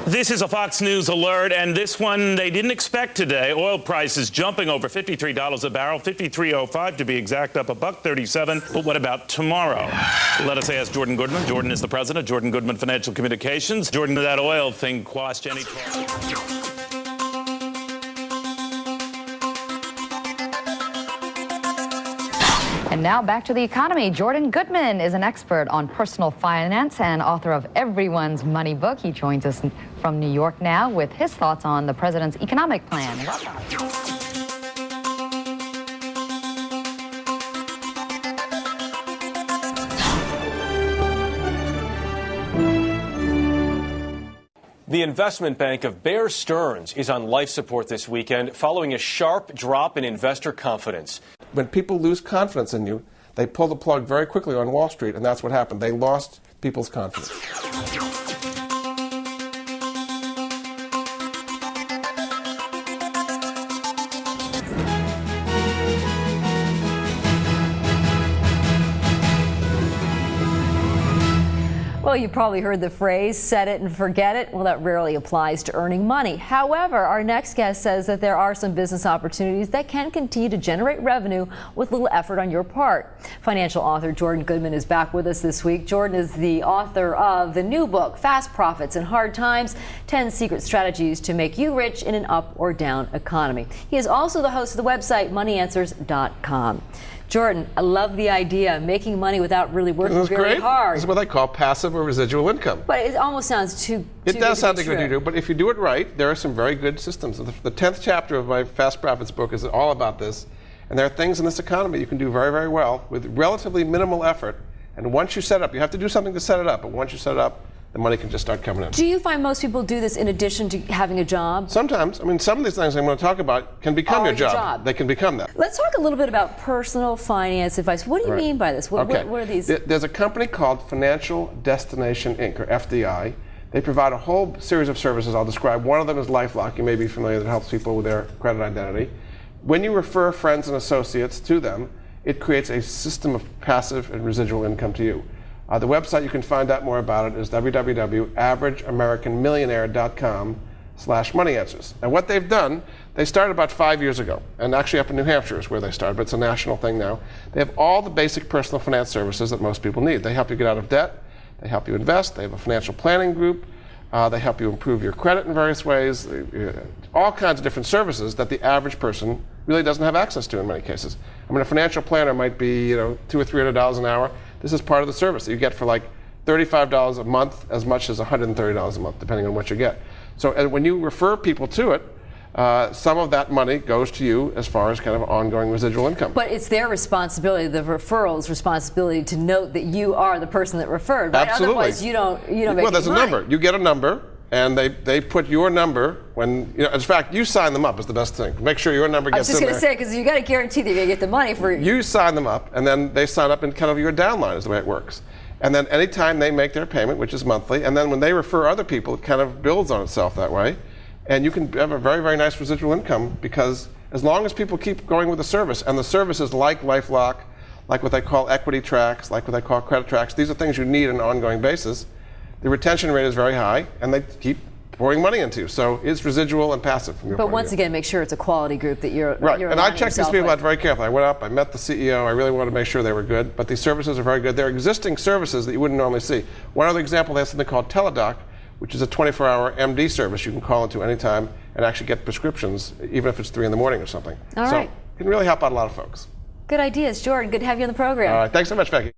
This is a Fox News alert, and this one they didn't expect today. Oil prices jumping over $53 a barrel, $53.05 to be exact, up $1.37. But what about tomorrow? Let us ask Jordan Goodman. Jordan is the president of Jordan Goodman Financial Communications. Jordan, that oil thing quashed any talk. And now back to the economy. Jordan Goodman is an expert on personal finance and author of Everyone's Money book. He joins us from New York now with his thoughts on the president's economic plan. Welcome. The investment bank of Bear Stearns is on life support this weekend following a sharp drop in investor confidence. When people lose confidence in you, they pull the plug very quickly on Wall Street, and that's what happened. They lost people's confidence. Well, you probably heard the phrase, set it and forget it. Well, that rarely applies to earning money. However, our next guest says that there are some business opportunities that can continue to generate revenue with little effort on your part. Financial author Jordan Goodman is back with us this week. Jordan is the author of the new book, Fast Profits in Hard Times, 10 Secret Strategies to Make You Rich in an Up or Down Economy. He is also the host of the website, moneyanswers.com. Jordan, I love the idea of making money without really working very hard. This is what they call passive or residual income. But it almost sounds too It does sound like what you do, but if you do it right, there are some very good systems. The 10th chapter of my Fast Profits book is all about this. And there are things in this economy you can do very, very well with relatively minimal effort. And once you set it up, you have to do something to set it up, but once you set it up, the money can just start coming in. Do you find most people do this in addition to having a job? Sometimes. I mean, some of these things I'm going to talk about can become your job. They can become that. Let's talk a little bit about personal finance advice. What do you mean by this? What are these? There's a company called Financial Destination Inc., or FDI. They provide a whole series of services. I'll describe. One of them is LifeLock. You may be familiar, that helps people with their credit identity. When you refer friends and associates to them, it creates a system of passive and residual income to you. The website you can find out more about it is www.averageamericanmillionaire.com/moneyanswers. And what they've done, they started about 5 years ago, and actually up in New Hampshire is where they started, but it's a national thing now. They have all the basic personal finance services that most people need. They help you get out of debt, they help you invest, they have a financial planning group, they help you improve your credit in various ways, all kinds of different services that the average person really doesn't have access to in many cases. I mean, a financial planner might be, $200 or $300 an hour. This is part of the service that you get for like $35 a month, as much as $130 a month, depending on what you get. So and when you refer people to it, some of that money goes to you as far as kind of ongoing residual income. But it's their responsibility, the referral's responsibility, to note that you are the person that referred, right? Absolutely. Otherwise, you don't make any money. Well, there's a number. You get a number, and they put your number when, in fact, you sign them up is the best thing. Make sure your number gets in there. I was just going to say, because you got to guarantee that you're going to get the money for you sign them up, and then they sign up in kind of your downline is the way it works. And then anytime they make their payment, which is monthly, and then when they refer other people, it kind of builds on itself that way. And you can have a very, very nice residual income, because as long as people keep going with the service, and the services like LifeLock, like what they call equity tracks, like what they call credit tracks, these are things you need on an ongoing basis. The retention rate is very high, and they keep pouring money into you. So it's residual and passive from your point of view. But once again, make sure it's a quality group that you're right. You're and I checked these people with. out very carefully. I went up, I met the CEO, I really wanted to make sure they were good, but these services are very good. They're existing services that you wouldn't normally see. One other example, they have something called Teledoc, which is a 24-hour MD service you can call into anytime and actually get prescriptions, even if it's 3 in the morning or something. All right. So it can really help out a lot of folks. Good ideas. Jordan, good to have you on the program. All right. Thanks so much, Becky.